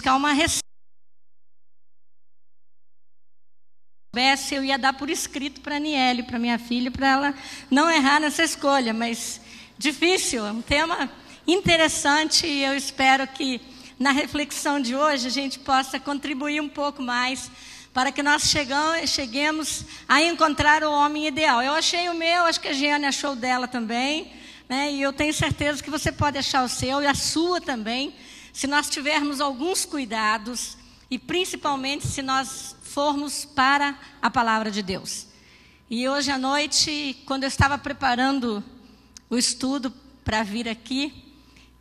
buscar uma receita. Eu ia dar por escrito para a Aniele, para minha filha, para ela não errar nessa escolha, mas difícil, é um tema interessante e eu espero que na reflexão de hoje a gente possa contribuir um pouco mais para que nós cheguemos a encontrar o homem ideal. Eu achei o meu, acho que a Giane achou o dela também, né? E eu tenho certeza que você pode achar o seu e a sua também, se nós tivermos alguns cuidados e principalmente se nós formos para a palavra de Deus. E hoje à noite, quando eu estava preparando o estudo para vir aqui,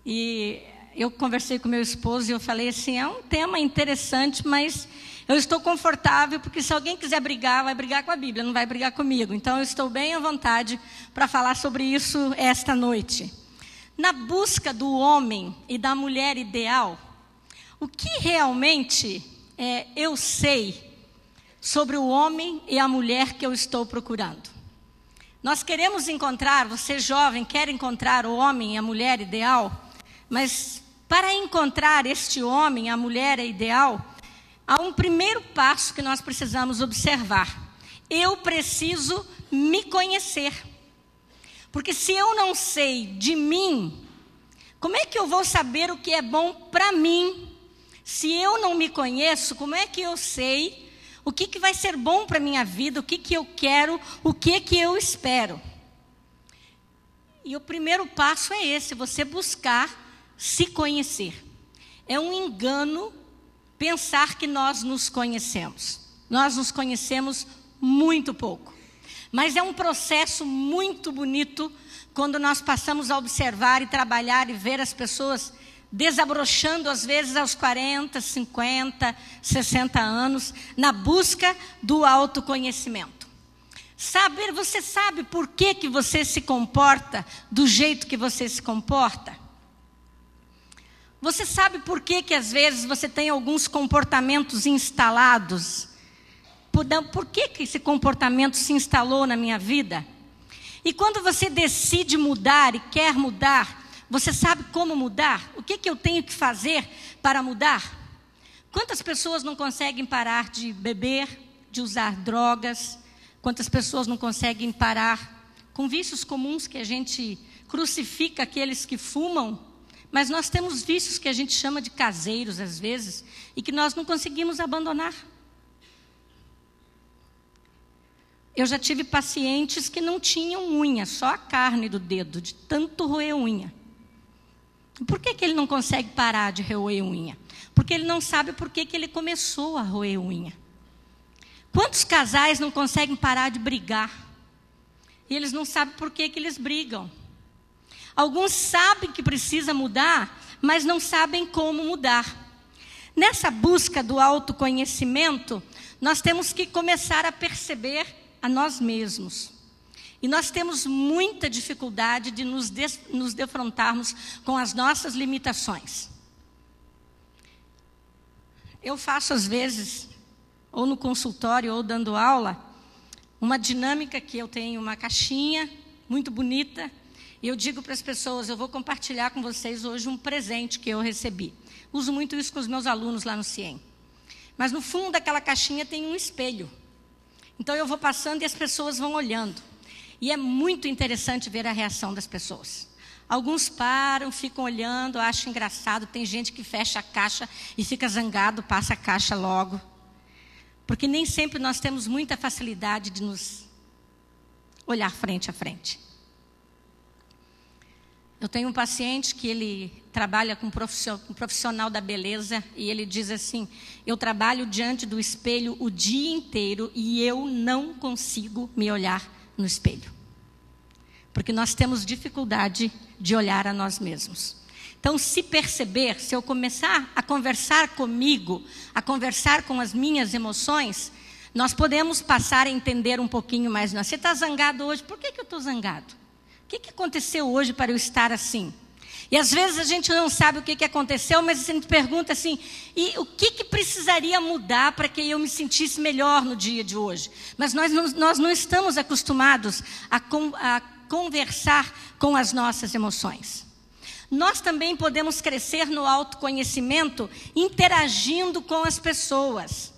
e eu conversei com meu esposo e eu falei assim, é um tema interessante, mas eu estou confortável, porque se alguém quiser brigar, vai brigar com a Bíblia, não vai brigar comigo. Então eu estou bem à vontade para falar sobre isso esta noite. Na busca do homem e da mulher ideal, o que realmente eu sei sobre o homem e a mulher que eu estou procurando? Nós queremos encontrar, você jovem quer encontrar o homem e a mulher ideal, mas para encontrar este homem, a mulher ideal, há um primeiro passo que nós precisamos observar. Eu preciso me conhecer. Porque se eu não sei de mim, como é que eu vou saber o que é bom para mim? Se eu não me conheço, como é que eu sei o que vai ser bom para a minha vida, o que eu quero, o que eu espero? E o primeiro passo é esse, você buscar se conhecer. É um engano pensar que nós nos conhecemos. Nós nos conhecemos muito pouco. Mas é um processo muito bonito quando nós passamos a observar e trabalhar e ver as pessoas desabrochando às vezes aos 40, 50, 60 anos, na busca do autoconhecimento. Você sabe por que você se comporta do jeito que você se comporta? Você sabe por que às vezes você tem alguns comportamentos instalados? Por que esse comportamento se instalou na minha vida? E quando você decide mudar e quer mudar, você sabe como mudar? O que eu tenho que fazer para mudar? Quantas pessoas não conseguem parar de beber, de usar drogas? Quantas pessoas não conseguem parar com vícios comuns que a gente crucifica aqueles que fumam? Mas nós temos vícios que a gente chama de caseiros às vezes e que nós não conseguimos abandonar. Eu já tive pacientes que não tinham unha, só a carne do dedo, de tanto roer unha. Por que ele não consegue parar de roer unha? Porque ele não sabe por que ele começou a roer unha. Quantos casais não conseguem parar de brigar? E eles não sabem por que eles brigam. Alguns sabem que precisa mudar, mas não sabem como mudar. Nessa busca do autoconhecimento, nós temos que começar a perceber a nós mesmos. E nós temos muita dificuldade de nos defrontarmos com as nossas limitações. Eu faço às vezes, ou no consultório, ou dando aula, uma dinâmica que eu tenho uma caixinha muito bonita, e eu digo para as pessoas, eu vou compartilhar com vocês hoje um presente que eu recebi. Uso muito isso com os meus alunos lá no CIEM. Mas no fundo daquela caixinha tem um espelho. Então eu vou passando e as pessoas vão olhando. E é muito interessante ver a reação das pessoas. Alguns param, ficam olhando, acham engraçado. Tem gente que fecha a caixa e fica zangado, passa a caixa logo. Porque nem sempre nós temos muita facilidade de nos olhar frente a frente. Eu tenho um paciente que ele trabalha com um profissional da beleza e ele diz assim, eu trabalho diante do espelho o dia inteiro e eu não consigo me olhar no espelho. Porque nós temos dificuldade de olhar a nós mesmos. Então, se perceber, se eu começar a conversar comigo, a conversar com as minhas emoções, nós podemos passar a entender um pouquinho mais. Você está zangado hoje? Por que eu estou zangado? O que aconteceu hoje para eu estar assim? E às vezes a gente não sabe o que aconteceu, mas a gente pergunta assim, e o que precisaria mudar para que eu me sentisse melhor no dia de hoje? Mas nós não estamos acostumados a conversar com as nossas emoções. Nós também podemos crescer no autoconhecimento interagindo com as pessoas.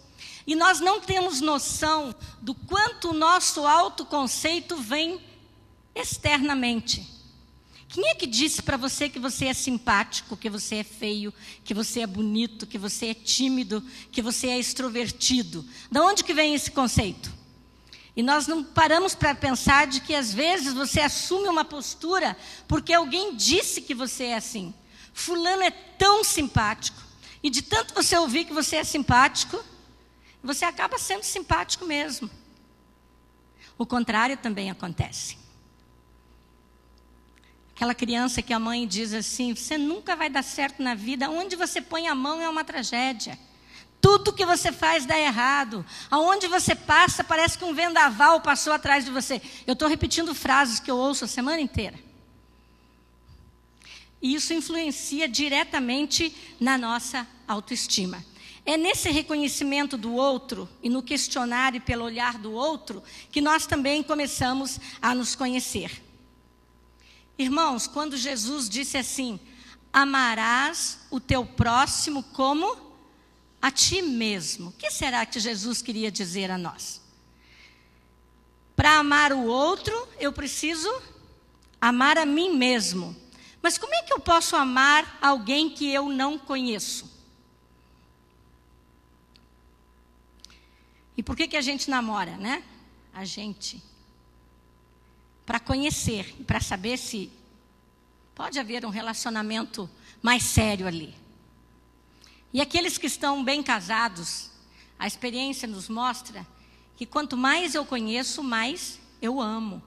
E nós não temos noção do quanto o nosso autoconceito vem externamente. Quem é que disse para você que você é simpático, que você é feio, que você é bonito, que você é tímido, que você é extrovertido? De onde que vem esse conceito? E nós não paramos para pensar de que às vezes você assume uma postura porque alguém disse que você é assim. Fulano é tão simpático. E de tanto você ouvir que você é simpático, você acaba sendo simpático mesmo. O contrário também acontece. Aquela criança que a mãe diz assim, você nunca vai dar certo na vida, onde você põe a mão é uma tragédia. Tudo que você faz dá errado. Aonde você passa, parece que um vendaval passou atrás de você. Eu estou repetindo frases que eu ouço a semana inteira. E isso influencia diretamente na nossa autoestima. É nesse reconhecimento do outro e no questionar e pelo olhar do outro que nós também começamos a nos conhecer. Irmãos, quando Jesus disse assim, amarás o teu próximo como a ti mesmo. O que será que Jesus queria dizer a nós? Para amar o outro, eu preciso amar a mim mesmo. Mas como é que eu posso amar alguém que eu não conheço? E por que a gente namora, né? A gente. Para conhecer, para saber se pode haver um relacionamento mais sério ali. E aqueles que estão bem casados, a experiência nos mostra que quanto mais eu conheço, mais eu amo.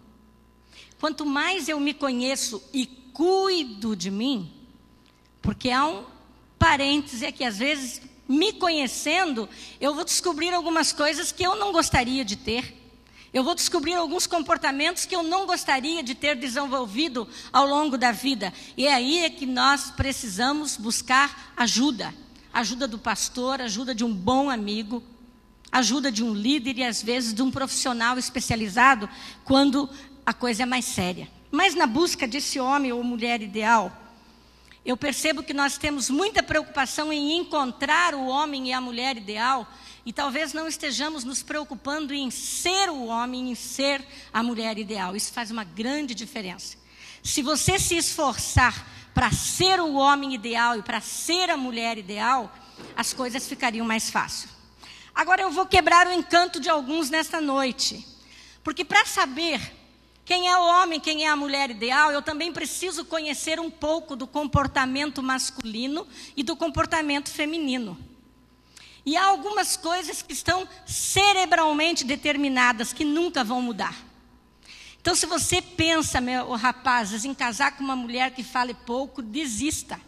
Quanto mais eu me conheço e cuido de mim, porque há um parêntese aqui, às vezes, me conhecendo, eu vou descobrir algumas coisas que eu não gostaria de ter. Eu vou descobrir alguns comportamentos que eu não gostaria de ter desenvolvido ao longo da vida. E é aí que nós precisamos buscar ajuda. Ajuda do pastor, ajuda de um bom amigo, ajuda de um líder e às vezes de um profissional especializado quando a coisa é mais séria. Mas na busca desse homem ou mulher ideal, eu percebo que nós temos muita preocupação em encontrar o homem e a mulher ideal e talvez não estejamos nos preocupando em ser o homem, em ser a mulher ideal. Isso faz uma grande diferença. Se você se esforçar para ser o homem ideal e para ser a mulher ideal, as coisas ficariam mais fáceis. Agora eu vou quebrar o encanto de alguns nesta noite. Porque para saber quem é o homem, quem é a mulher ideal, eu também preciso conhecer um pouco do comportamento masculino e do comportamento feminino. E há algumas coisas que estão cerebralmente determinadas, que nunca vão mudar. Então, se você pensa, rapazes, em casar com uma mulher que fale pouco, desista.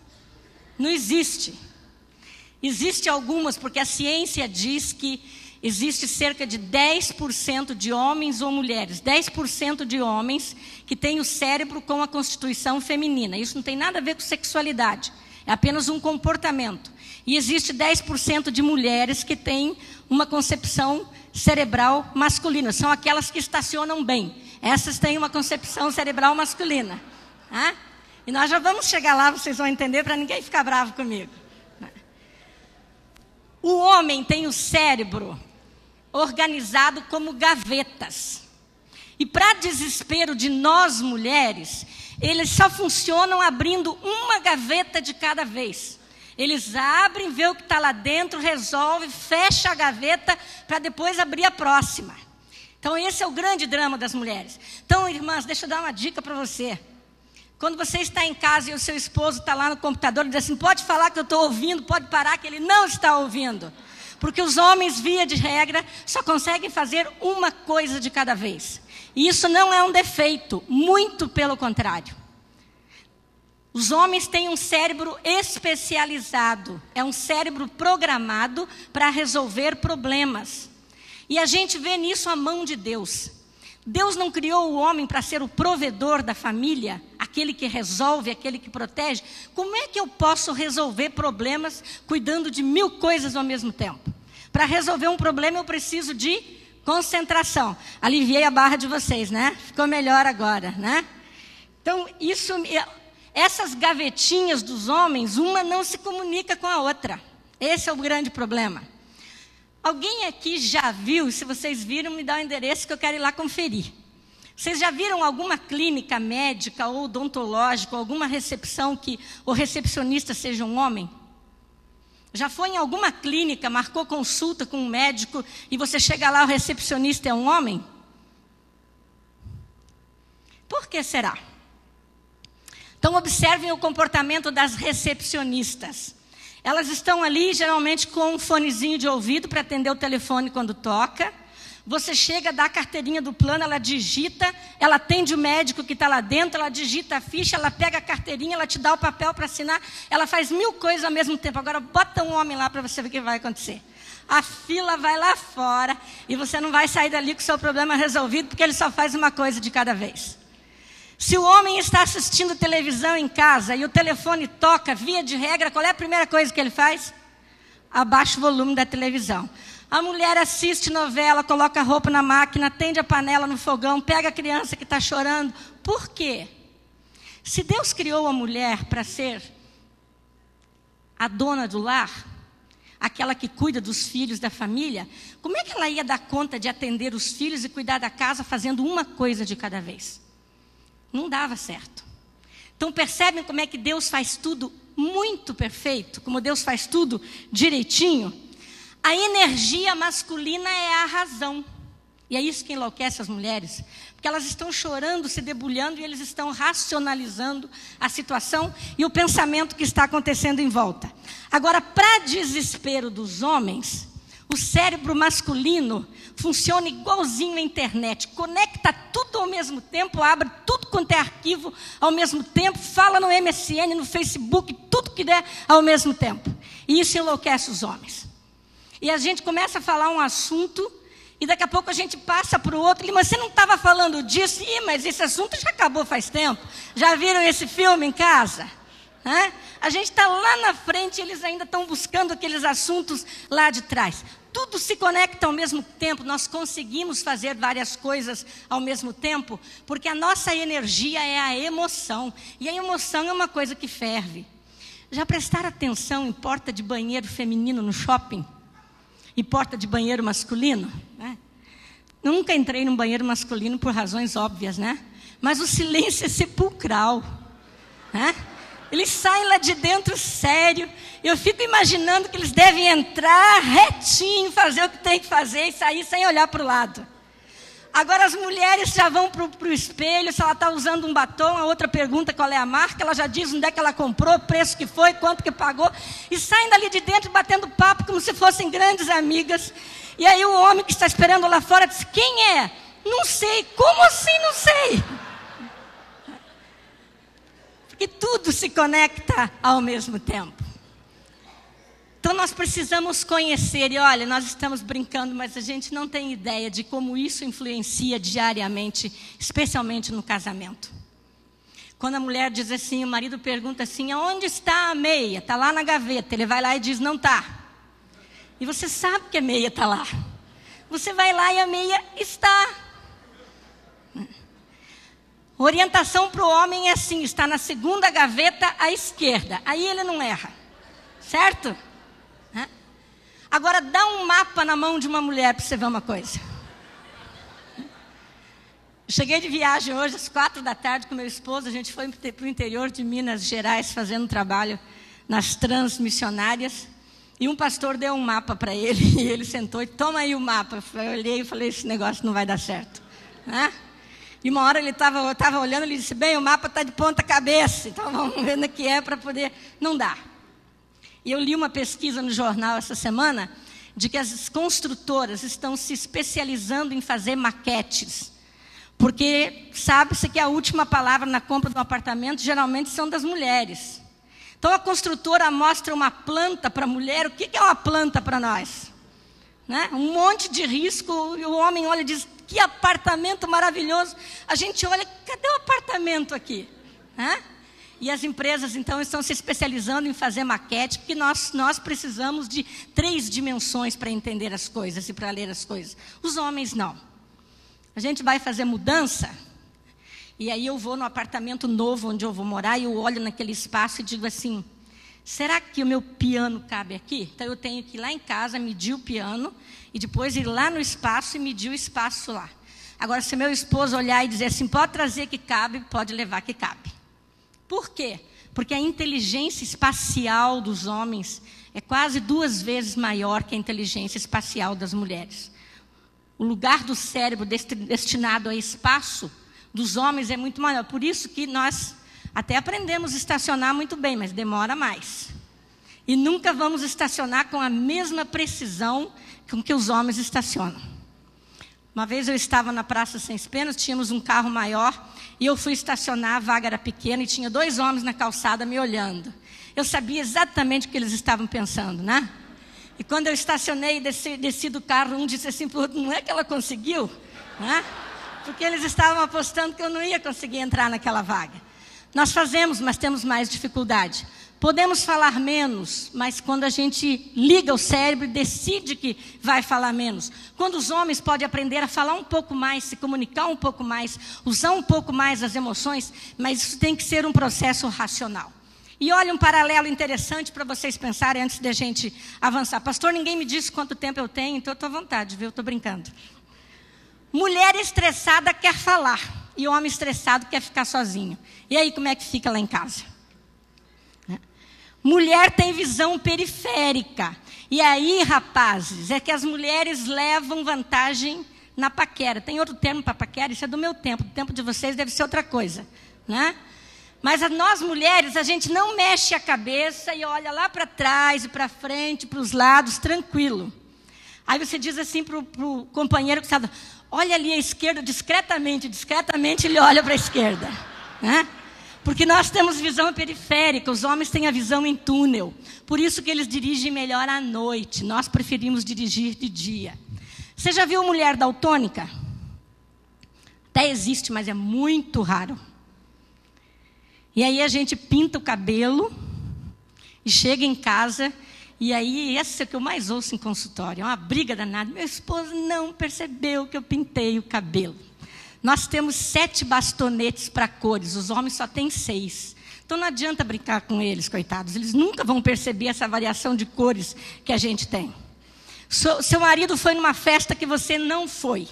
Não existe. Existe algumas, porque a ciência diz que existe cerca de 10% de homens ou mulheres, 10% de homens que têm o cérebro com a constituição feminina. Isso não tem nada a ver com sexualidade, é apenas um comportamento. E existe 10% de mulheres que têm uma concepção cerebral masculina. São aquelas que estacionam bem. Essas têm uma concepção cerebral masculina. Ah? E nós já vamos chegar lá, vocês vão entender, para ninguém ficar bravo comigo. O homem tem o cérebro organizado como gavetas. E para desespero de nós mulheres, eles só funcionam abrindo uma gaveta de cada vez. Eles abrem, vê o que está lá dentro, resolve, fecha a gaveta para depois abrir a próxima. Então esse é o grande drama das mulheres. Então, irmãs, deixa eu dar uma dica para você. Quando você está em casa e o seu esposo está lá no computador e diz assim, pode falar que eu estou ouvindo, pode parar que ele não está ouvindo. Porque os homens, via de regra, só conseguem fazer uma coisa de cada vez. E isso não é um defeito, muito pelo contrário. Os homens têm um cérebro especializado, é um cérebro programado para resolver problemas. E a gente vê nisso a mão de Deus. Deus não criou o homem para ser o provedor da família, aquele que resolve, aquele que protege. Como é que eu posso resolver problemas cuidando de 1000 coisas ao mesmo tempo? Para resolver um problema eu preciso de concentração. Aliviei a barra de vocês, né? Ficou melhor agora, né? Então isso essas gavetinhas dos homens, uma não se comunica com a outra. Esse é o grande problema. Alguém aqui já viu, se vocês viram, me dá o endereço que eu quero ir lá conferir. Vocês já viram alguma clínica médica ou odontológica, alguma recepção que o recepcionista seja um homem? Já foi em alguma clínica, marcou consulta com um médico e você chega lá, o recepcionista é um homem? Por que será? Então observem o comportamento das recepcionistas. Elas estão ali geralmente com um fonezinho de ouvido para atender o telefone quando toca. Você chega, dá a carteirinha do plano, ela digita, ela atende o médico que está lá dentro, ela digita a ficha, ela pega a carteirinha, ela te dá o papel para assinar, ela faz 1000 coisas ao mesmo tempo. Agora bota um homem lá para você ver o que vai acontecer. A fila vai lá fora e você não vai sair dali com o seu problema resolvido, porque ele só faz uma coisa de cada vez. Se o homem está assistindo televisão em casa e o telefone toca, via de regra, qual é a primeira coisa que ele faz? Abaixa o volume da televisão. A mulher assiste novela, coloca a roupa na máquina, atende a panela no fogão, pega a criança que está chorando. Por quê? Se Deus criou a mulher para ser a dona do lar, aquela que cuida dos filhos da família, como é que ela ia dar conta de atender os filhos e cuidar da casa fazendo uma coisa de cada vez? Não dava certo. Então percebem como é que Deus faz tudo muito perfeito, como Deus faz tudo direitinho? A energia masculina é a razão. E é isso que enlouquece as mulheres. Porque elas estão chorando, se debulhando, e eles estão racionalizando a situação e o pensamento que está acontecendo em volta. Agora, para desespero dos homens, o cérebro masculino funciona igualzinho à internet. Conecta tudo ao mesmo tempo, abre tudo quanto é arquivo ao mesmo tempo, fala no MSN, no Facebook, tudo que der ao mesmo tempo. E isso enlouquece os homens. E a gente começa a falar um assunto e daqui a pouco a gente passa para o outro. Mas você não estava falando disso? Mas esse assunto já acabou faz tempo. Já viram esse filme em casa? A gente está lá na frente e eles ainda estão buscando aqueles assuntos lá de trás. Tudo se conecta ao mesmo tempo. Nós conseguimos fazer várias coisas ao mesmo tempo porque a nossa energia é a emoção. E a emoção é uma coisa que ferve. Já prestaram atenção em porta de banheiro feminino no shopping? E porta de banheiro masculino, né? Nunca entrei num banheiro masculino por razões óbvias, né? Mas o silêncio é sepulcral, né? Eles saem lá de dentro sério. Eu fico imaginando que eles devem entrar retinho, fazer o que tem que fazer e sair sem olhar para o lado. Agora as mulheres já vão para o espelho, se ela está usando um batom, a outra pergunta qual é a marca, ela já diz onde é que ela comprou, o preço que foi, quanto que pagou, e saem dali de dentro batendo papo como se fossem grandes amigas. E aí o homem que está esperando lá fora diz, quem é? Não sei. Como assim não sei? Porque tudo se conecta ao mesmo tempo. Então nós precisamos conhecer, e olha, nós estamos brincando, mas a gente não tem ideia de como isso influencia diariamente, especialmente no casamento. Quando a mulher diz assim, o marido pergunta assim, aonde está a meia? Está lá na gaveta. Ele vai lá e diz, não está. E você sabe que a meia está lá. Você vai lá e a meia está. Orientação para o homem é assim, está na segunda gaveta à esquerda. Aí ele não erra, certo? Agora dá um mapa na mão de uma mulher para você ver uma coisa. Cheguei de viagem hoje às 4 da tarde com meu esposo. A gente foi para o interior de Minas Gerais fazendo um trabalho nas transmissionárias. E um pastor deu um mapa para ele. E ele sentou e toma aí o mapa. Eu olhei e falei, esse negócio não vai dar certo. E uma hora eu estava olhando, ele disse, bem, o mapa está de ponta cabeça. Então vamos ver o que é para poder... Não dá. E eu li uma pesquisa no jornal essa semana de que as construtoras estão se especializando em fazer maquetes. Porque sabe-se que a última palavra na compra de um apartamento geralmente são das mulheres. Então a construtora mostra uma planta para a mulher. O que é uma planta para nós? Né? Um monte de risco. E o homem olha e diz, que apartamento maravilhoso. A gente olha, cadê o apartamento aqui? E as empresas, então, estão se especializando em fazer maquete, porque nós precisamos de 3 dimensões para entender as coisas e para ler as coisas. Os homens, não. A gente vai fazer mudança E aí eu vou no apartamento novo onde eu vou morar e eu olho naquele espaço e digo assim, será que o meu piano cabe aqui? Então eu tenho que ir lá em casa, medir o piano e depois ir lá no espaço e medir o espaço lá. Agora, se meu esposo olhar e dizer assim, pode trazer que cabe, pode levar que cabe. Por quê? Porque a inteligência espacial dos homens é quase 2 vezes maior que a inteligência espacial das mulheres. O lugar do cérebro destinado a espaço dos homens é muito maior. Por isso que nós até aprendemos a estacionar muito bem, mas demora mais. E nunca vamos estacionar com a mesma precisão com que os homens estacionam. Uma vez eu estava na Praça Sem Penas, tínhamos um carro maior, e eu fui estacionar, a vaga era pequena, e tinha 2 homens na calçada me olhando. Eu sabia exatamente o que eles estavam pensando, né? E quando eu estacionei e desci do carro, um disse assim, não é que ela conseguiu? Né? Porque eles estavam apostando que eu não ia conseguir entrar naquela vaga. Nós fazemos, mas temos mais dificuldade. Podemos falar menos, mas quando a gente liga o cérebro e decide que vai falar menos. Quando os homens podem aprender a falar um pouco mais, se comunicar um pouco mais, usar um pouco mais as emoções, mas isso tem que ser um processo racional. E olha um paralelo interessante para vocês pensarem antes de a gente avançar. Pastor, ninguém me disse quanto tempo eu tenho, então eu estou à vontade, viu? Eu estou brincando. Mulher estressada quer falar e homem estressado quer ficar sozinho. E aí como é que fica lá em casa? Mulher tem visão periférica. E aí, rapazes, é que as mulheres levam vantagem na paquera. Tem outro termo para paquera? Isso é do meu tempo. Do tempo de vocês deve ser outra coisa, né? Mas nós mulheres, a gente não mexe a cabeça e olha lá para trás e para frente, para os lados, tranquilo. Aí você diz assim para o companheiro que está... Olha ali à esquerda, discretamente ele olha para a esquerda, né? Porque nós temos visão periférica, os homens têm a visão em túnel. Por isso que eles dirigem melhor à noite. Nós preferimos dirigir de dia. Você já viu mulher daltônica? Até existe, mas é muito raro. E aí a gente pinta o cabelo e chega em casa. E aí, essa é o que eu mais ouço em consultório. É uma briga danada. Meu esposo não percebeu que eu pintei o cabelo. Nós temos 7 bastonetes para cores, os homens só têm 6. Então não adianta brincar com eles, coitados. Eles nunca vão perceber essa variação de cores que a gente tem. Seu marido foi numa festa que você não foi.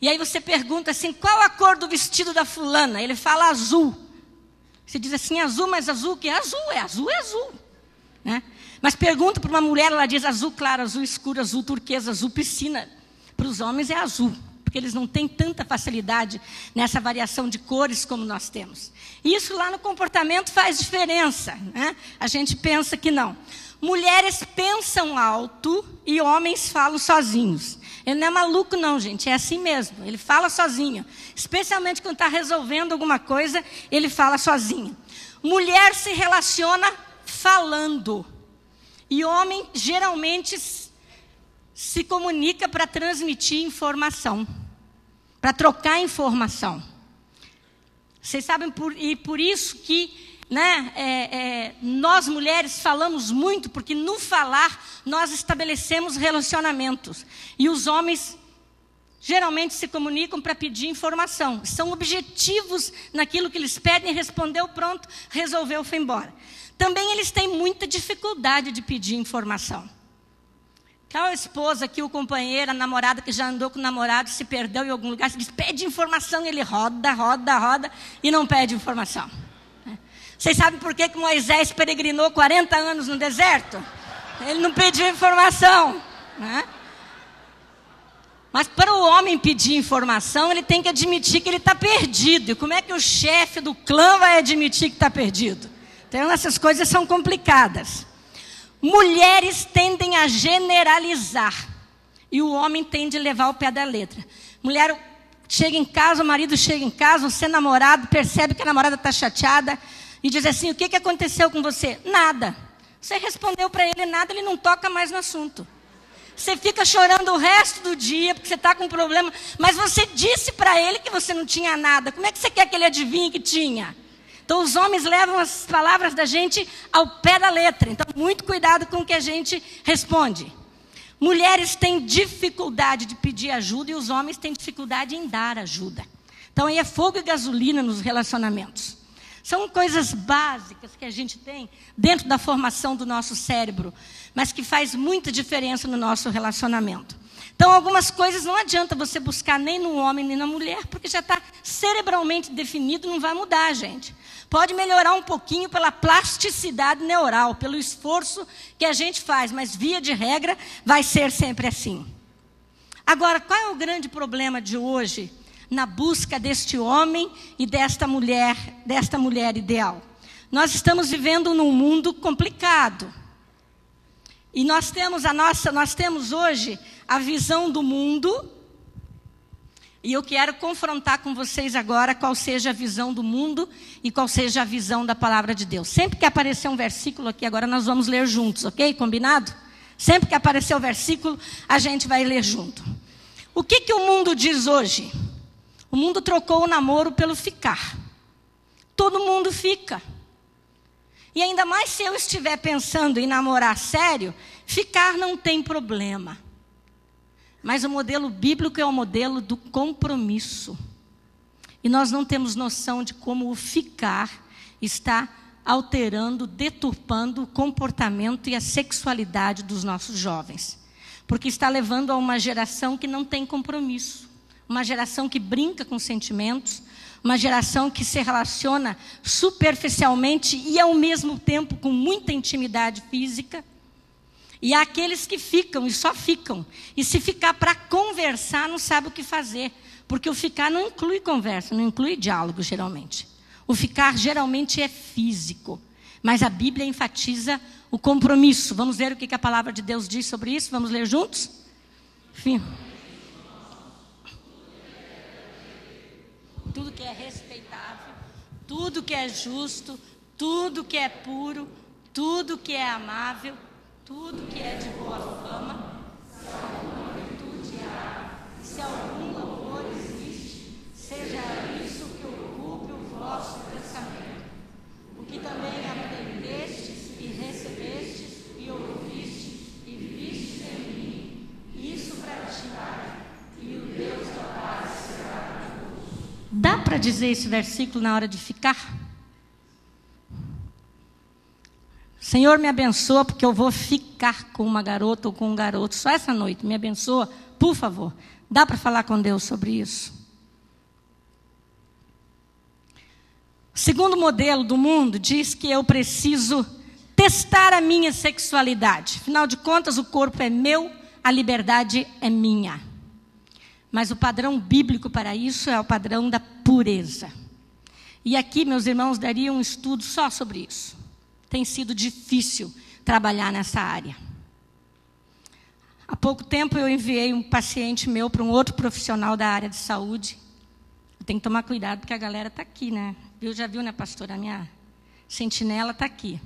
E aí você pergunta assim, qual a cor do vestido da fulana? Ele fala azul. Você diz assim, azul, mas azul o quê? Azul, é azul. Né? Mas pergunta para uma mulher, ela diz azul claro, azul escuro, azul turquesa, azul piscina. Para os homens é azul. Porque eles não têm tanta facilidade nessa variação de cores como nós temos. E isso lá no comportamento faz diferença, né? A gente pensa que não. Mulheres pensam alto e homens falam sozinhos. Ele não é maluco não, gente, é assim mesmo. Ele fala sozinho. Especialmente quando está resolvendo alguma coisa, ele fala sozinho. Mulher se relaciona falando. E homem geralmente se comunica para transmitir informação, para trocar informação. Vocês sabem, por isso que nós mulheres falamos muito, porque no falar nós estabelecemos relacionamentos. E os homens geralmente se comunicam para pedir informação. São objetivos naquilo que eles pedem, respondeu, pronto, resolveu, foi embora. Também eles têm muita dificuldade de pedir informação. Qual esposa aqui, o companheiro, a namorada que já andou com o namorado, se perdeu em algum lugar, se diz, pede informação, ele roda e não pede informação. Vocês sabem por que Moisés peregrinou 40 anos no deserto? Ele não pediu informação. Né? Mas para o homem pedir informação, ele tem que admitir que ele está perdido. E como é que o chefe do clã vai admitir que está perdido? Então essas coisas são complicadas. Mulheres tendem a generalizar e o homem tende a levar ao pé da letra. Mulher chega em casa, o marido chega em casa, você namorado, percebe que a namorada está chateada e diz assim, o que aconteceu com você? Nada. Você respondeu para ele nada, ele não toca mais no assunto. Você fica chorando o resto do dia porque você está com um problema, mas você disse para ele que você não tinha nada. Como é que você quer que ele adivinhe que tinha? Então, os homens levam as palavras da gente ao pé da letra. Então, muito cuidado com o que a gente responde. Mulheres têm dificuldade de pedir ajuda e os homens têm dificuldade em dar ajuda. Então aí é fogo e gasolina nos relacionamentos. São coisas básicas que a gente tem dentro da formação do nosso cérebro, mas que faz muita diferença no nosso relacionamento. Então algumas coisas não adianta você buscar nem no homem nem na mulher, porque já está cerebralmente definido, não vai mudar, gente. Pode melhorar um pouquinho pela plasticidade neural, pelo esforço que a gente faz, mas via de regra vai ser sempre assim. Agora, qual é o grande problema de hoje na busca deste homem e desta mulher ideal? Nós estamos vivendo num mundo complicado. E nós temos hoje a visão do mundo. E eu quero confrontar com vocês agora qual seja a visão do mundo e qual seja a visão da palavra de Deus. Sempre que aparecer um versículo aqui, agora nós vamos ler juntos, ok? Combinado? Sempre que aparecer o versículo, a gente vai ler junto. O que o mundo diz hoje? O mundo trocou o namoro pelo ficar. Todo mundo fica. E ainda mais se eu estiver pensando em namorar sério, ficar não tem problema. Mas o modelo bíblico é o modelo do compromisso. E nós não temos noção de como o ficar está alterando, deturpando o comportamento e a sexualidade dos nossos jovens. Porque está levando a uma geração que não tem compromisso. Uma geração que brinca com sentimentos. Uma geração que se relaciona superficialmente e ao mesmo tempo com muita intimidade física. E há aqueles que ficam e só ficam. E se ficar para conversar, não sabe o que fazer. Porque o ficar não inclui conversa, não inclui diálogo, geralmente. O ficar geralmente é físico. Mas a Bíblia enfatiza o compromisso. Vamos ver o que a palavra de Deus diz sobre isso? Vamos ler juntos? Enfim. Tudo que é respeitável, tudo que é justo, tudo que é puro, tudo que é amável, tudo que é de boa fama, se alguma virtude há, se algum louvor existe, seja isso que ocupe o vosso pensamento. O que também aprendestes e recebestes e ouvistes e vistes em mim, isso praticai, e o Deus da paz será convosco. Dá para dizer esse versículo na hora de ficar? Senhor, me abençoa porque eu vou ficar com uma garota ou com um garoto só essa noite. Me abençoa, por favor. Dá para falar com Deus sobre isso? O segundo modelo do mundo diz que eu preciso testar a minha sexualidade. Afinal de contas, o corpo é meu, a liberdade é minha. Mas o padrão bíblico para isso é o padrão da pureza. E aqui, meus irmãos, daria um estudo só sobre isso. Tem sido difícil trabalhar nessa área. Há pouco tempo eu enviei um paciente meu para um outro profissional da área de saúde. Tem que tomar cuidado porque a galera está aqui, né? Já viu, né, pastora? A minha sentinela está aqui.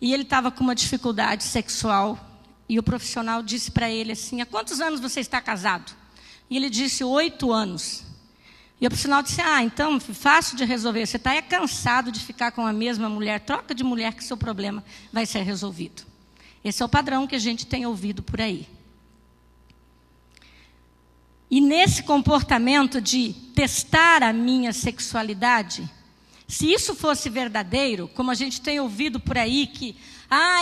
E ele estava com uma dificuldade sexual. E o profissional disse para ele assim: há quantos anos você está casado? E ele disse: 8 anos. E o profissional disse: então, fácil de resolver. Você está cansado de ficar com a mesma mulher. Troca de mulher que seu problema vai ser resolvido. Esse é o padrão que a gente tem ouvido por aí. E nesse comportamento de testar a minha sexualidade, se isso fosse verdadeiro, como a gente tem ouvido por aí, que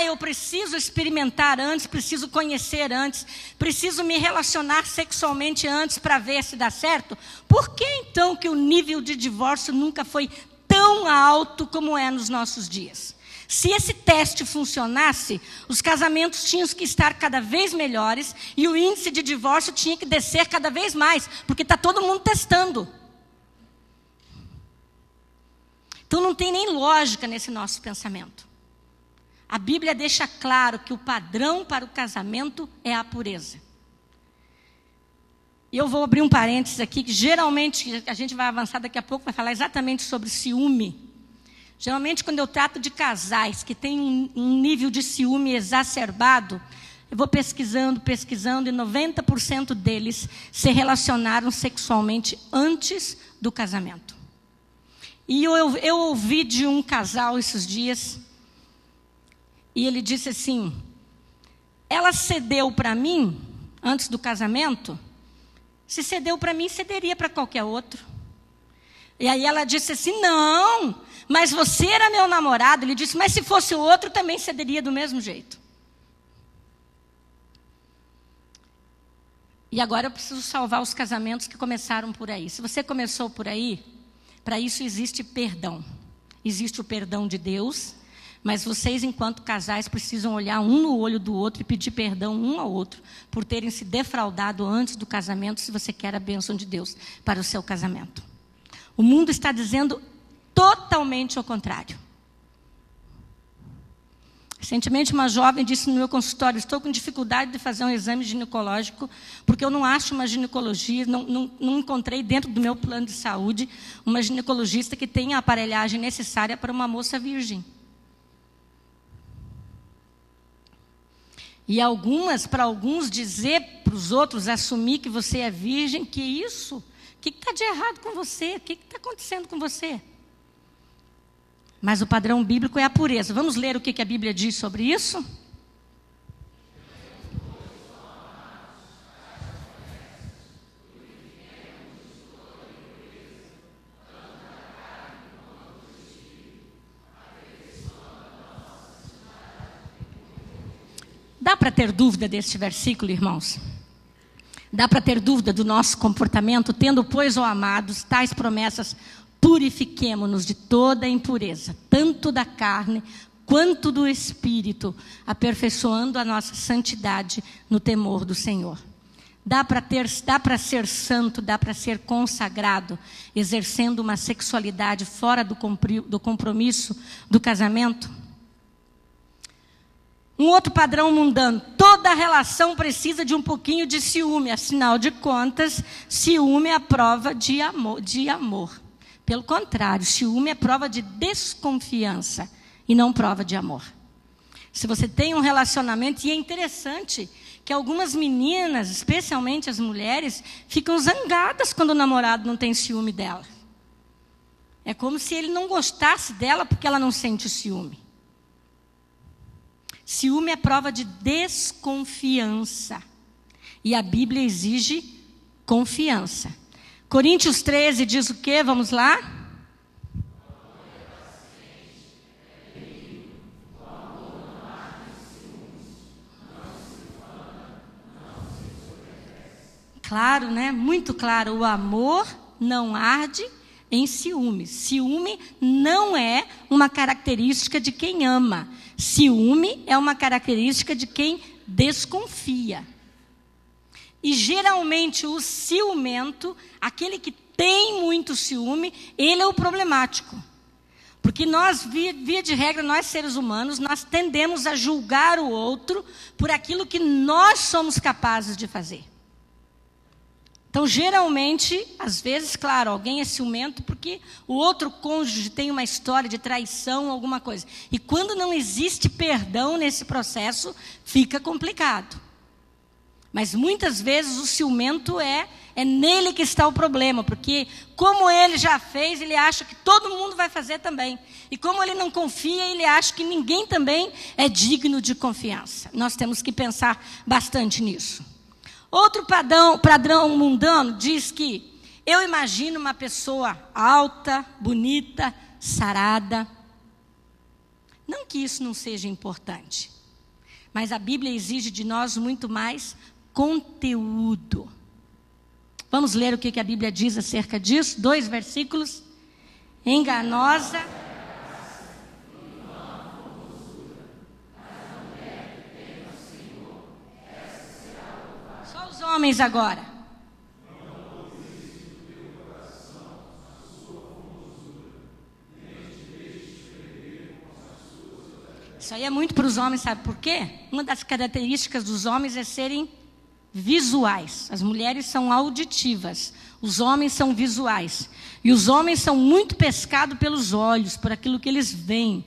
eu preciso experimentar antes, preciso conhecer antes, preciso me relacionar sexualmente antes para ver se dá certo, por que então que o nível de divórcio nunca foi tão alto como é nos nossos dias? Se esse teste funcionasse, os casamentos tinham que estar cada vez melhores e o índice de divórcio tinha que descer cada vez mais, porque está todo mundo testando. Então não tem nem lógica nesse nosso pensamento. A Bíblia deixa claro que o padrão para o casamento é a pureza. E eu vou abrir um parênteses aqui, que geralmente, a gente vai avançar daqui a pouco, vai falar exatamente sobre ciúme. Geralmente, quando eu trato de casais que têm um nível de ciúme exacerbado, eu vou pesquisando, e 90% deles se relacionaram sexualmente antes do casamento. E eu ouvi de um casal esses dias, e ele disse assim: ela cedeu para mim, antes do casamento, se cedeu para mim, cederia para qualquer outro. E aí ela disse assim, não, mas você era meu namorado. Ele disse, mas se fosse o outro, também cederia do mesmo jeito. E agora eu preciso salvar os casamentos que começaram por aí. Se você começou por aí, para isso existe perdão. Existe o perdão de Deus, mas vocês, enquanto casais, precisam olhar um no olho do outro e pedir perdão um ao outro por terem se defraudado antes do casamento, se você quer a bênção de Deus para o seu casamento. O mundo está dizendo totalmente o contrário. Recentemente, uma jovem disse no meu consultório, estou com dificuldade de fazer um exame ginecológico, porque eu não acho uma ginecologia, não encontrei dentro do meu plano de saúde uma ginecologista que tenha a aparelhagem necessária para uma moça virgem. E para alguns dizer para os outros, assumir que você é virgem, que isso? O que está de errado com você? O que está acontecendo com você? Mas o padrão bíblico é a pureza. Vamos ler o que a Bíblia diz sobre isso? Dá para ter dúvida deste versículo, irmãos? Dá para ter dúvida do nosso comportamento? Tendo, pois, ó amados, tais promessas, purifiquemo-nos de toda impureza, tanto da carne quanto do espírito, aperfeiçoando a nossa santidade no temor do Senhor. Dá para ser santo, dá para ser consagrado, exercendo uma sexualidade fora do compromisso do casamento? Um outro padrão mundano, toda relação precisa de um pouquinho de ciúme, afinal de contas, ciúme é a prova de amor. Pelo contrário, ciúme é prova de desconfiança e não prova de amor. Se você tem um relacionamento, e é interessante que algumas meninas, especialmente as mulheres, ficam zangadas quando o namorado não tem ciúme dela. É como se ele não gostasse dela porque ela não sente ciúme. Ciúme é prova de desconfiança. E a Bíblia exige confiança. Coríntios 13 diz o quê? Vamos lá? Claro, né? Muito claro. O amor não arde em ciúme. Ciúme não é uma característica de quem ama. Ciúme é uma característica de quem desconfia. E geralmente o ciumento, aquele que tem muito ciúme, ele é o problemático. Porque nós, via de regra, nós seres humanos, nós tendemos a julgar o outro por aquilo que nós somos capazes de fazer. Então, geralmente, às vezes, claro, alguém é ciumento porque o outro cônjuge tem uma história de traição, alguma coisa. E quando não existe perdão nesse processo, fica complicado. Mas muitas vezes o ciumento é nele que está o problema, porque como ele já fez, ele acha que todo mundo vai fazer também. E como ele não confia, ele acha que ninguém também é digno de confiança. Nós temos que pensar bastante nisso. Outro padrão mundano diz que eu imagino uma pessoa alta, bonita, sarada. Não que isso não seja importante, mas a Bíblia exige de nós muito mais conteúdo. Vamos ler o que a Bíblia diz acerca disso? 2 versículos. Enganosa. Só os homens agora. Isso aí é muito para os homens, sabe por quê? Uma das características dos homens é serem visuais. As mulheres são auditivas, os homens são visuais. E os homens são muito pescados pelos olhos, por aquilo que eles veem.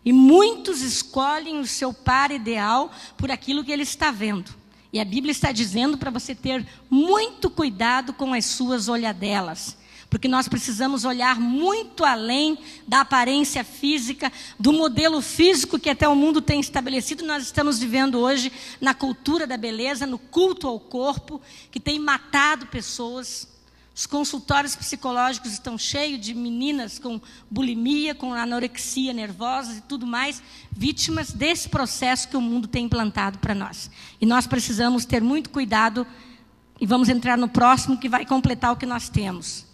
E muitos escolhem o seu par ideal por aquilo que ele está vendo. E a Bíblia está dizendo para você ter muito cuidado com as suas olhadelas. Porque nós precisamos olhar muito além da aparência física, do modelo físico que até o mundo tem estabelecido. Nós estamos vivendo hoje na cultura da beleza, no culto ao corpo, que tem matado pessoas. Os consultórios psicológicos estão cheios de meninas com bulimia, com anorexia nervosa e tudo mais, vítimas desse processo que o mundo tem implantado para nós. E nós precisamos ter muito cuidado, e vamos entrar no próximo que vai completar o que nós temos.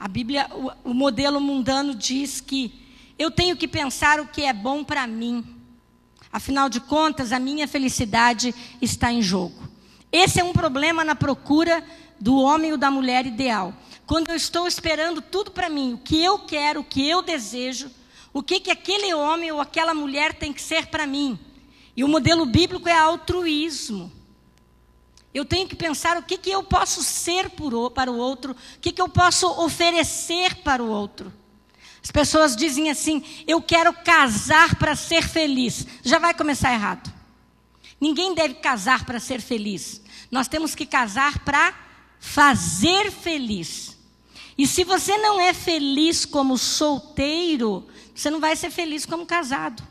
A Bíblia, o modelo mundano diz que eu tenho que pensar o que é bom para mim. Afinal de contas, a minha felicidade está em jogo. Esse é um problema na procura do homem ou da mulher ideal. Quando eu estou esperando tudo para mim, o que eu quero, o que eu desejo, o que aquele homem ou aquela mulher tem que ser para mim. E o modelo bíblico é altruísmo. Eu tenho que pensar o que eu posso ser para o outro, o que eu posso oferecer para o outro. As pessoas dizem assim, eu quero casar para ser feliz. Já vai começar errado. Ninguém deve casar para ser feliz. Nós temos que casar para fazer feliz. E se você não é feliz como solteiro, você não vai ser feliz como casado.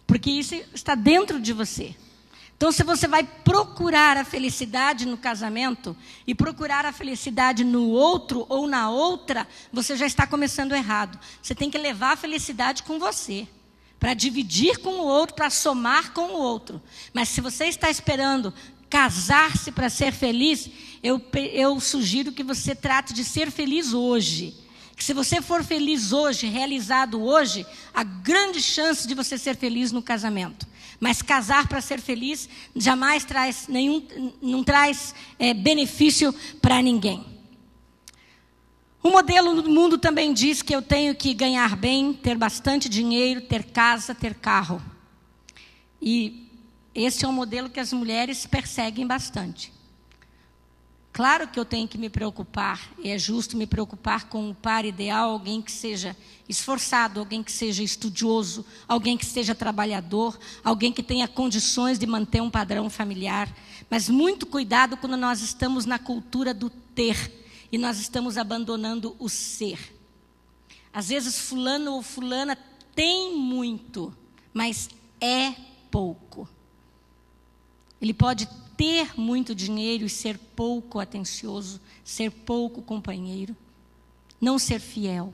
Porque isso está dentro de você. Então, se você vai procurar a felicidade no casamento e procurar a felicidade no outro ou na outra, você já está começando errado. Você tem que levar a felicidade com você, para dividir com o outro, para somar com o outro. Mas se você está esperando casar-se para ser feliz, eu sugiro que você trate de ser feliz hoje. Que se você for feliz hoje, realizado hoje, há grande chance de você ser feliz no casamento. Mas casar para ser feliz jamais traz não traz benefício para ninguém. O modelo do mundo também diz que eu tenho que ganhar bem, ter bastante dinheiro, ter casa, ter carro. E esse é um modelo que as mulheres perseguem bastante. Claro que eu tenho que me preocupar, e é justo me preocupar com um par ideal, alguém que seja esforçado, alguém que seja estudioso, alguém que seja trabalhador, alguém que tenha condições de manter um padrão familiar. Mas muito cuidado quando nós estamos na cultura do ter e nós estamos abandonando o ser. Às vezes fulano ou fulana tem muito, mas é pouco. Ele pode ter muito dinheiro e ser pouco atencioso, ser pouco companheiro, não ser fiel.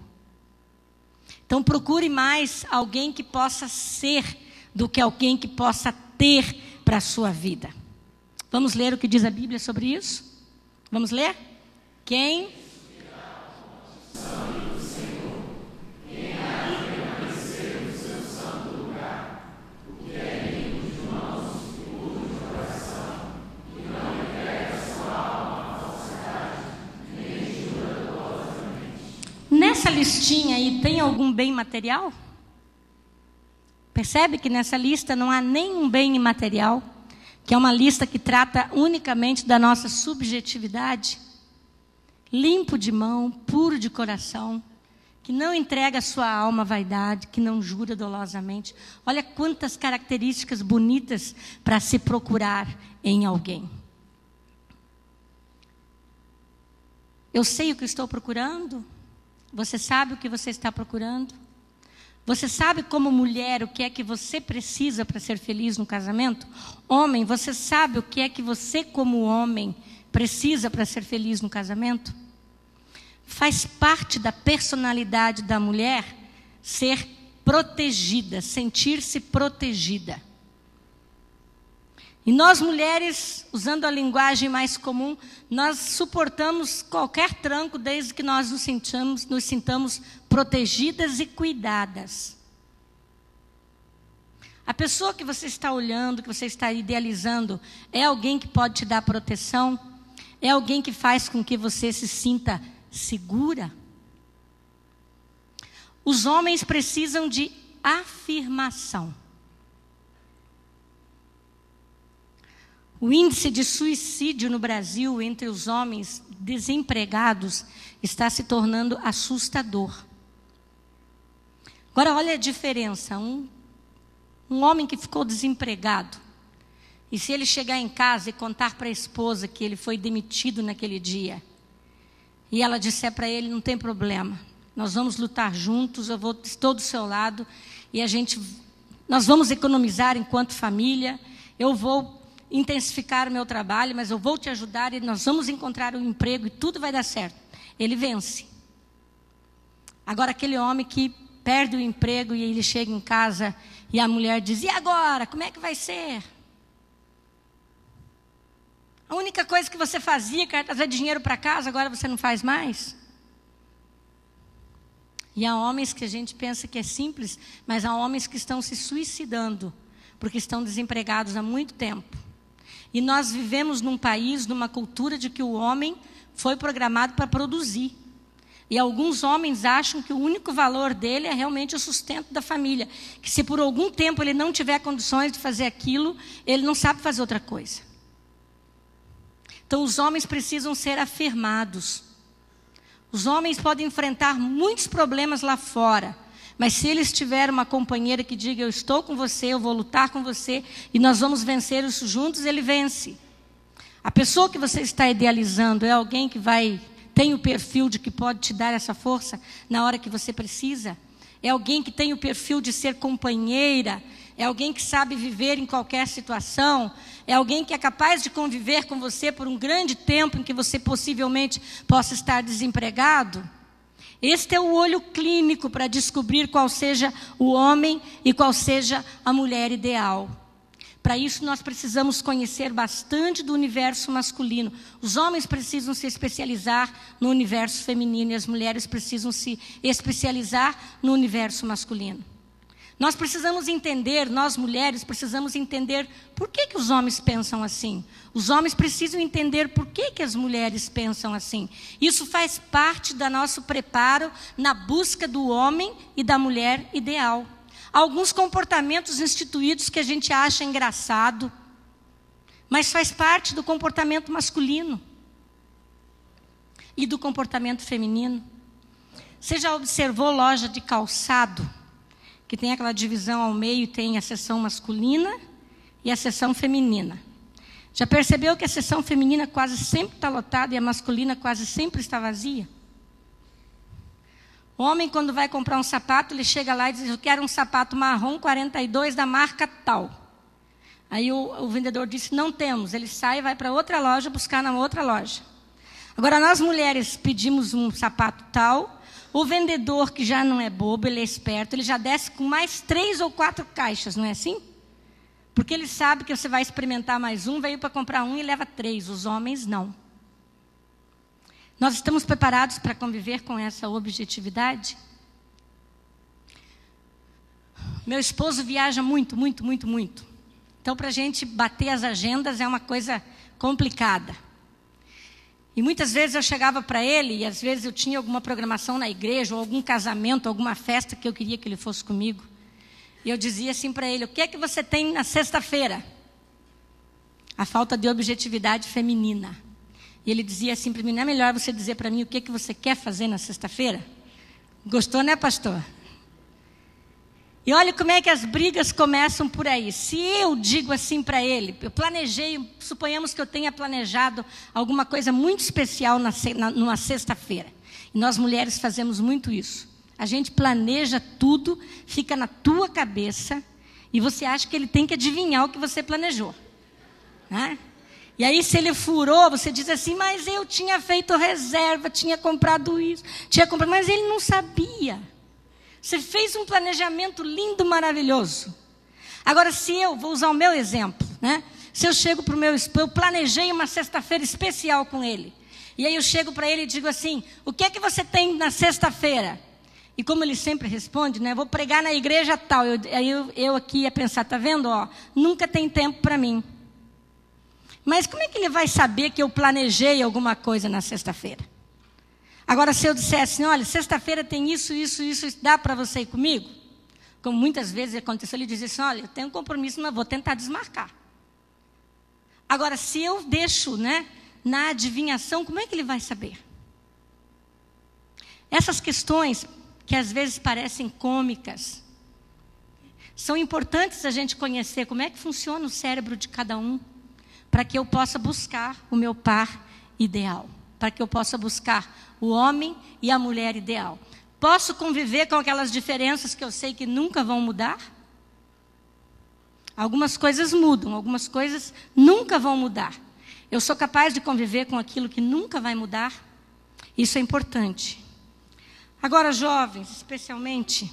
Então procure mais alguém que possa ser do que alguém que possa ter para a sua vida. Vamos ler o que diz a Bíblia sobre isso? Vamos ler? Quem? Nessa listinha aí tem algum bem material? Percebe que nessa lista não há nenhum bem imaterial, que é uma lista que trata unicamente da nossa subjetividade, limpo de mão, puro de coração, que não entrega a sua alma à vaidade, que não jura dolosamente. Olha quantas características bonitas para se procurar em alguém. Eu sei o que estou procurando? Você sabe o que você está procurando? Você sabe como mulher o que é que você precisa para ser feliz no casamento? Homem, você sabe o que é que você como homem precisa para ser feliz no casamento? Faz parte da personalidade da mulher ser protegida, sentir-se protegida. E nós mulheres, usando a linguagem mais comum, nós suportamos qualquer tranco desde que nós nos sintamos protegidas e cuidadas. A pessoa que você está olhando, que você está idealizando, é alguém que pode te dar proteção? É alguém que faz com que você se sinta segura? Os homens precisam de afirmação. O índice de suicídio no Brasil entre os homens desempregados está se tornando assustador. Agora olha a diferença, um homem que ficou desempregado, e se ele chegar em casa e contar para a esposa que ele foi demitido naquele dia, e ela disser para ele, não tem problema, nós vamos lutar juntos, estou do seu lado, e nós vamos economizar enquanto família, eu vou intensificar o meu trabalho, mas eu vou te ajudar e nós vamos encontrar um emprego e tudo vai dar certo. Ele vence. Agora aquele homem que perde o emprego e ele chega em casa e a mulher diz: e agora? Como é que vai ser? A única coisa que você fazia, que era trazer dinheiro para casa, agora você não faz mais? E há homens que a gente pensa que é simples, mas há homens que estão se suicidando, porque estão desempregados há muito tempo. E nós vivemos num país, numa cultura de que o homem foi programado para produzir. E alguns homens acham que o único valor dele é realmente o sustento da família. Que se por algum tempo ele não tiver condições de fazer aquilo, ele não sabe fazer outra coisa. Então os homens precisam ser afirmados. Os homens podem enfrentar muitos problemas lá fora. Mas se eles tiverem uma companheira que diga: eu estou com você, eu vou lutar com você e nós vamos vencer isso juntos, ele vence. A pessoa que você está idealizando é alguém que tem o perfil de que pode te dar essa força na hora que você precisa? É alguém que tem o perfil de ser companheira? É alguém que sabe viver em qualquer situação? É alguém que é capaz de conviver com você por um grande tempo em que você possivelmente possa estar desempregado? Este é o olho clínico para descobrir qual seja o homem e qual seja a mulher ideal. Para isso nós precisamos conhecer bastante do universo masculino. Os homens precisam se especializar no universo feminino e as mulheres precisam se especializar no universo masculino. Nós precisamos entender, nós mulheres precisamos entender por que os homens pensam assim. Os homens precisam entender por que as mulheres pensam assim. Isso faz parte do nosso preparo na busca do homem e da mulher ideal. Alguns comportamentos instituídos que a gente acha engraçado, mas faz parte do comportamento masculino e do comportamento feminino. Você já observou loja de calçado? Que tem aquela divisão ao meio, tem a seção masculina e a seção feminina. Já percebeu que a seção feminina quase sempre está lotada e a masculina quase sempre está vazia? O homem, quando vai comprar um sapato, ele chega lá e diz: eu quero um sapato marrom 42 da marca tal. Aí o vendedor disse: não temos. Ele sai e vai para outra loja buscar na outra loja. Agora, nós mulheres pedimos um sapato tal. O vendedor, que já não é bobo, ele é esperto, ele já desce com mais 3 ou 4 caixas, não é assim? Porque ele sabe que você vai experimentar mais um, veio para comprar um e leva 3. Os homens não. Nós estamos preparados para conviver com essa objetividade? Meu esposo viaja muito, muito, muito, muito. Então, para a gente bater as agendas é uma coisa complicada. E muitas vezes eu chegava para ele, e às vezes eu tinha alguma programação na igreja, ou algum casamento, alguma festa que eu queria que ele fosse comigo. E eu dizia assim para ele: o que é que você tem na sexta-feira? A falta de objetividade feminina. E ele dizia assim para mim: não é melhor você dizer para mim o que é que você quer fazer na sexta-feira? Gostou, né, pastor? E olha como é que as brigas começam por aí. Se eu digo assim para ele, eu planejei, suponhamos que eu tenha planejado alguma coisa muito especial numa sexta-feira. E nós mulheres fazemos muito isso. A gente planeja tudo, fica na tua cabeça, e você acha que ele tem que adivinhar o que você planejou. Né? E aí, se ele furou, você diz assim: mas eu tinha feito reserva, tinha comprado isso, mas ele não sabia. Você fez um planejamento lindo, maravilhoso. Agora, se eu, vou usar o meu exemplo, né? Se eu chego para o meu esposo, eu planejei uma sexta-feira especial com ele. E aí eu chego para ele e digo assim: o que é que você tem na sexta-feira? E como ele sempre responde, né? Vou pregar na igreja tal. Eu aqui ia pensar: tá vendo? Ó, nunca tem tempo para mim. Mas como é que ele vai saber que eu planejei alguma coisa na sexta-feira? Agora, se eu dissesse: olha, sexta-feira tem isso, dá para você ir comigo? Como muitas vezes aconteceu, ele dizia assim: olha, eu tenho um compromisso, mas vou tentar desmarcar. Agora, se eu deixo, né, na adivinhação, como é que ele vai saber? Essas questões, que às vezes parecem cômicas, são importantes a gente conhecer como é que funciona o cérebro de cada um, para que eu possa buscar o meu par ideal, para que eu possa buscar o homem e a mulher ideal. Posso conviver com aquelas diferenças que eu sei que nunca vão mudar? Algumas coisas mudam, algumas coisas nunca vão mudar. Eu sou capaz de conviver com aquilo que nunca vai mudar? Isso é importante. Agora, jovens, especialmente,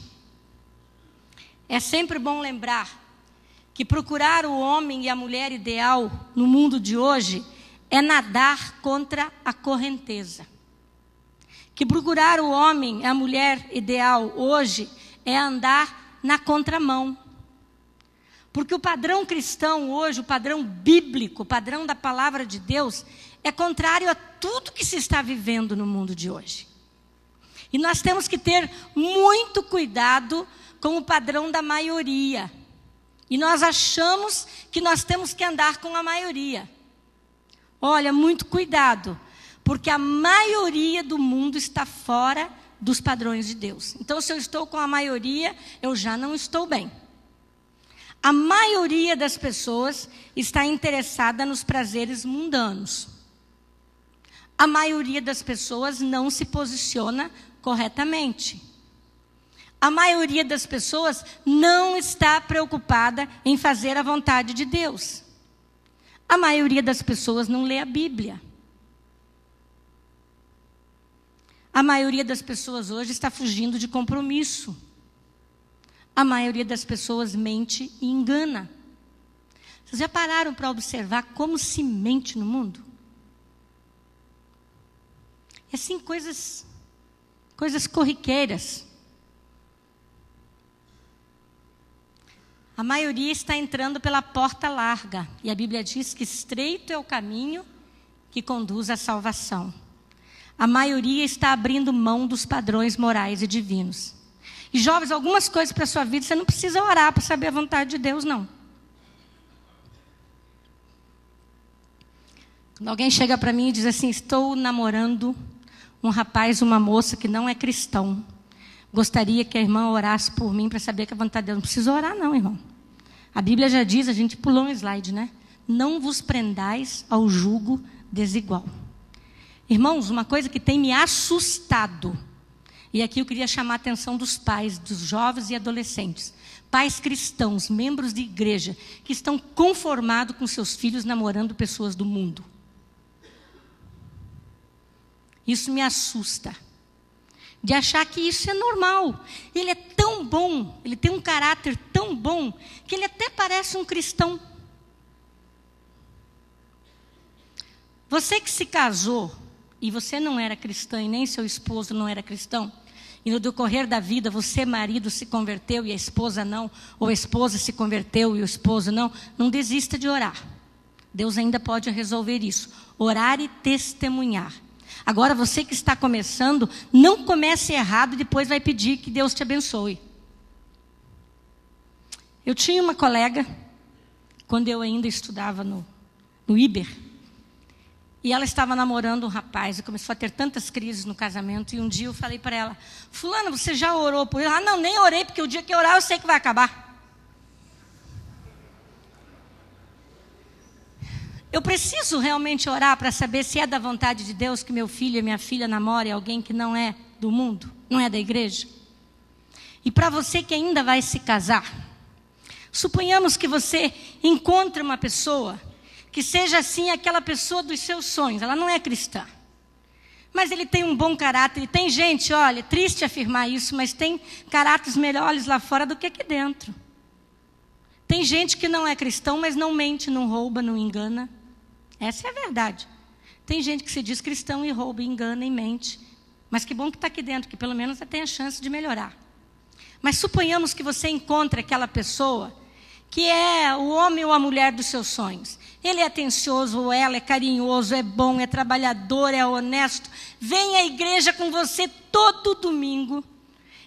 é sempre bom lembrar que procurar o homem e a mulher ideal no mundo de hoje é nadar contra a correnteza. Que procurar o homem e a mulher ideal hoje é andar na contramão. Porque o padrão cristão hoje, o padrão bíblico, o padrão da palavra de Deus, é contrário a tudo que se está vivendo no mundo de hoje. E nós temos que ter muito cuidado com o padrão da maioria. E nós achamos que nós temos que andar com a maioria. Olha, muito cuidado, porque a maioria do mundo está fora dos padrões de Deus. Então, se eu estou com a maioria, eu já não estou bem. A maioria das pessoas está interessada nos prazeres mundanos. A maioria das pessoas não se posiciona corretamente. A maioria das pessoas não está preocupada em fazer a vontade de Deus. A maioria das pessoas não lê a Bíblia. A maioria das pessoas hoje está fugindo de compromisso. A maioria das pessoas mente e engana. Vocês já pararam para observar como se mente no mundo? É assim, coisas corriqueiras. A maioria está entrando pela porta larga. E a Bíblia diz que estreito é o caminho que conduz à salvação. A maioria está abrindo mão dos padrões morais e divinos. E jovens, algumas coisas para a sua vida, você não precisa orar para saber a vontade de Deus, não. Quando alguém chega para mim e diz assim, estou namorando um rapaz, uma moça que não é cristão. Gostaria que a irmã orasse por mim para saber que a vontade de Deus. Não precisa orar não, irmão. A Bíblia já diz, a gente pulou um slide, né? Não vos prendais ao jugo desigual. Irmãos, uma coisa que tem me assustado, e aqui eu queria chamar a atenção dos pais, dos jovens e adolescentes. Pais cristãos, membros de igreja, que estão conformados com seus filhos namorando pessoas do mundo. Isso me assusta. De achar que isso é normal. Ele é tão bom, ele tem um caráter tão bom, que ele até parece um cristão. Você que se casou, e você não era cristã, e nem seu esposo não era cristão, e no decorrer da vida, você, marido, se converteu e a esposa não, ou a esposa se converteu e o esposo não, não desista de orar. Deus ainda pode resolver isso. Orar e testemunhar. Agora, você que está começando, não comece errado e depois vai pedir que Deus te abençoe. Eu tinha uma colega, quando eu ainda estudava no Iber, e ela estava namorando um rapaz e começou a ter tantas crises no casamento. E um dia eu falei para ela, fulana, você já orou por ele? Ah, não, nem orei, porque o dia que eu orar eu sei que vai acabar. Eu preciso realmente orar para saber se é da vontade de Deus que meu filho e minha filha namorem alguém que não é do mundo, não é da igreja? E para você que ainda vai se casar, suponhamos que você encontre uma pessoa que seja assim aquela pessoa dos seus sonhos. Ela não é cristã, mas ele tem um bom caráter. E tem gente, olha, triste afirmar isso, mas tem caráteres melhores lá fora do que aqui dentro. Tem gente que não é cristão, mas não mente, não rouba, não engana. Essa é a verdade. Tem gente que se diz cristão e rouba, engana e mente. Mas que bom que está aqui dentro, que pelo menos tem a chance de melhorar. Mas suponhamos que você encontre aquela pessoa que é o homem ou a mulher dos seus sonhos. Ele é atencioso, ou ela é carinhoso, é bom, é trabalhador, é honesto. Vem à igreja com você todo domingo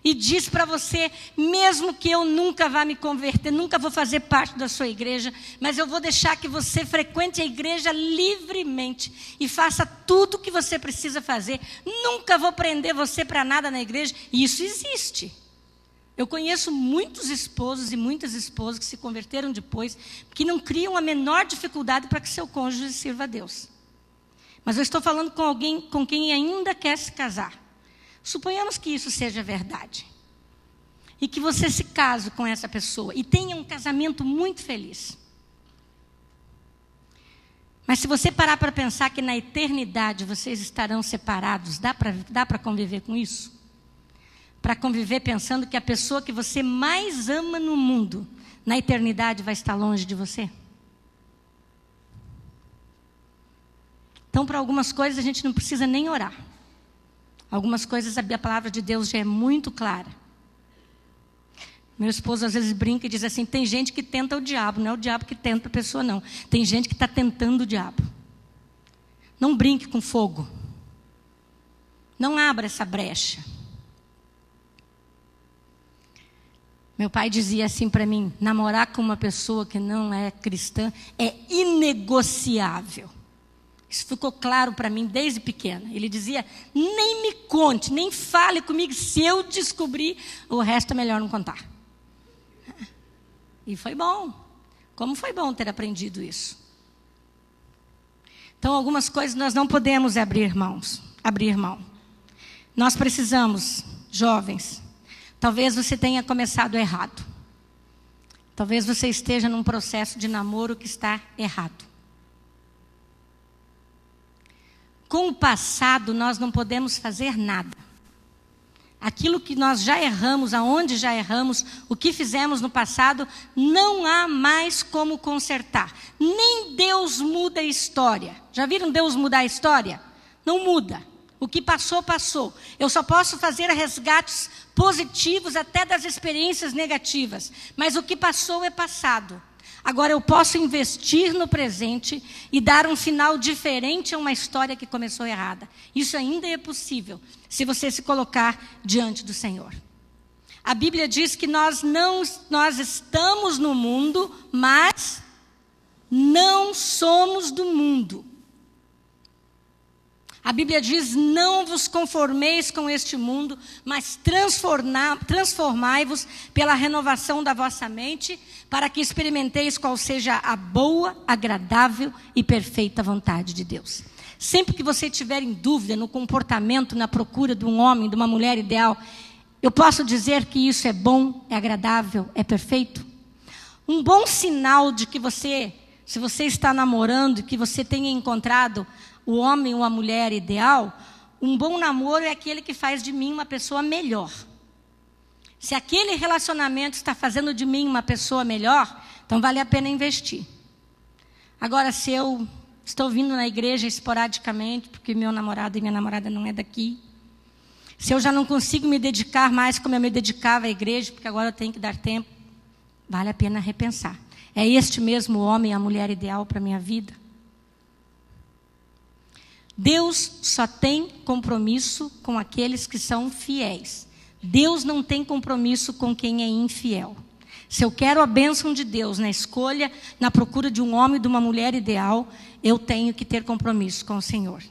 e diz para você, mesmo que eu nunca vá me converter, nunca vou fazer parte da sua igreja, mas eu vou deixar que você frequente a igreja livremente e faça tudo o que você precisa fazer. Nunca vou prender você para nada na igreja. E isso existe. Eu conheço muitos esposos e muitas esposas que se converteram depois, que não criam a menor dificuldade para que seu cônjuge sirva a Deus. Mas eu estou falando com alguém com quem ainda quer se casar. Suponhamos que isso seja verdade. e que você se case com essa pessoa e tenha um casamento muito feliz. Mas se você parar para pensar que na eternidade vocês estarão separados, dá para conviver com isso? Para conviver pensando que a pessoa que você mais ama no mundo, na eternidade vai estar longe de você? Então, para algumas coisas a gente não precisa nem orar. Algumas coisas a palavra de Deus já é muito clara. Meu esposo às vezes brinca e diz assim, tem gente que tenta o diabo, não é o diabo que tenta a pessoa não. Tem gente que está tentando o diabo. Não brinque com fogo. Não abra essa brecha. Meu pai dizia assim para mim, namorar com uma pessoa que não é cristã é inegociável. Isso ficou claro para mim desde pequena. Ele dizia, nem me conte, nem fale comigo, se eu descobrir, o resto é melhor não contar. E foi bom. Como foi bom ter aprendido isso. Então, algumas coisas nós não podemos abrir mão. Nós precisamos, jovens, talvez você tenha começado errado. Talvez você esteja num processo de namoro que está errado. Com o passado, nós não podemos fazer nada. Aquilo que nós já erramos, aonde já erramos, o que fizemos no passado, não há mais como consertar. Nem Deus muda a história. Já viram Deus mudar a história? Não muda. O que passou, passou. Eu só posso fazer resgates positivos até das experiências negativas. Mas o que passou é passado. Agora eu posso investir no presente e dar um final diferente a uma história que começou errada. Isso ainda é possível, se você se colocar diante do Senhor. A Bíblia diz que nós estamos no mundo, mas não somos do mundo. A Bíblia diz, não vos conformeis com este mundo, mas transformai-vos pela renovação da vossa mente, para que experimenteis qual seja a boa, agradável e perfeita vontade de Deus. Sempre que você estiver em dúvida no comportamento, na procura de um homem, de uma mulher ideal, eu posso dizer que isso é bom, é agradável, é perfeito? Um bom sinal de que se você está namorando, que você tenha encontrado o homem ou a mulher ideal, um bom namoro é aquele que faz de mim uma pessoa melhor. Se aquele relacionamento está fazendo de mim uma pessoa melhor, então vale a pena investir. Agora, se eu estou vindo na igreja esporadicamente, porque meu namorado e minha namorada não é daqui, se eu já não consigo me dedicar mais como eu me dedicava à igreja, porque agora eu tenho que dar tempo, vale a pena repensar. É este mesmo homem, a mulher ideal para a minha vida? Deus só tem compromisso com aqueles que são fiéis. Deus não tem compromisso com quem é infiel. Se eu quero a bênção de Deus na escolha, na procura de um homem e de uma mulher ideal, eu tenho que ter compromisso com o Senhor.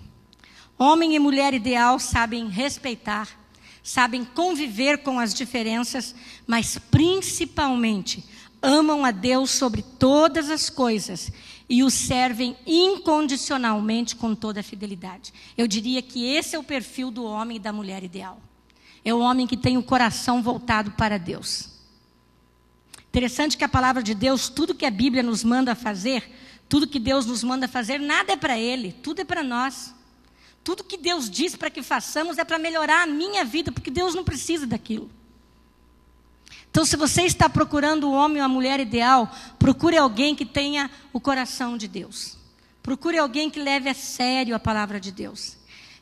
Homem e mulher ideal sabem respeitar, sabem conviver com as diferenças, mas principalmente amam a Deus sobre todas as coisas e o servem incondicionalmente com toda a fidelidade. Eu diria que esse é o perfil do homem e da mulher ideal. É o homem que tem o coração voltado para Deus. Interessante que a palavra de Deus, tudo que a Bíblia nos manda fazer, tudo que Deus nos manda fazer, nada é para Ele, tudo é para nós. Tudo que Deus diz para que façamos é para melhorar a minha vida, porque Deus não precisa daquilo. Então, se você está procurando um homem ou uma mulher ideal, procure alguém que tenha o coração de Deus. Procure alguém que leve a sério a palavra de Deus.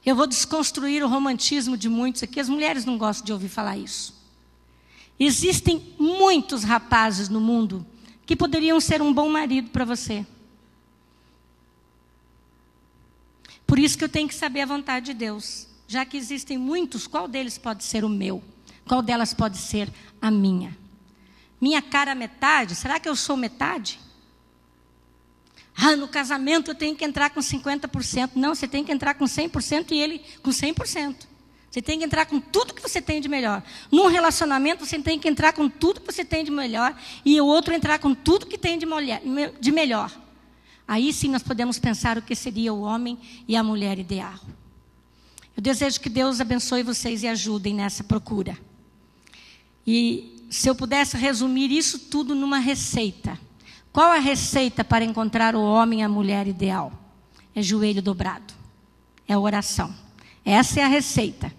Eu vou desconstruir o romantismo de muitos aqui. As mulheres não gostam de ouvir falar isso. Existem muitos rapazes no mundo que poderiam ser um bom marido para você. Por isso que eu tenho que saber a vontade de Deus. Já que existem muitos, qual deles pode ser o meu? Qual delas pode ser a minha? Minha cara metade? Será que eu sou metade? No casamento eu tenho que entrar com 50%. Não, você tem que entrar com 100% e ele com 100%. Você tem que entrar com tudo que você tem de melhor. Num relacionamento você tem que entrar com tudo que você tem de melhor e o outro entrar com tudo que tem de melhor. Aí sim nós podemos pensar o que seria o homem e a mulher ideal. Eu desejo que Deus abençoe vocês e ajudem nessa procura. E se eu pudesse resumir isso tudo numa receita, qual a receita para encontrar o homem e a mulher ideal? É joelho dobrado, é oração. Essa é a receita.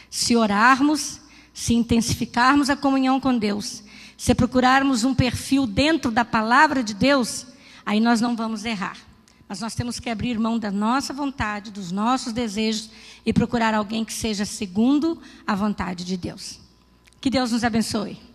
Se orarmos, se intensificarmos a comunhão com Deus, se procurarmos um perfil dentro da palavra de Deus, aí nós não vamos errar. Mas nós temos que abrir mão da nossa vontade, dos nossos desejos e procurar alguém que seja segundo a vontade de Deus. Que Deus nos abençoe.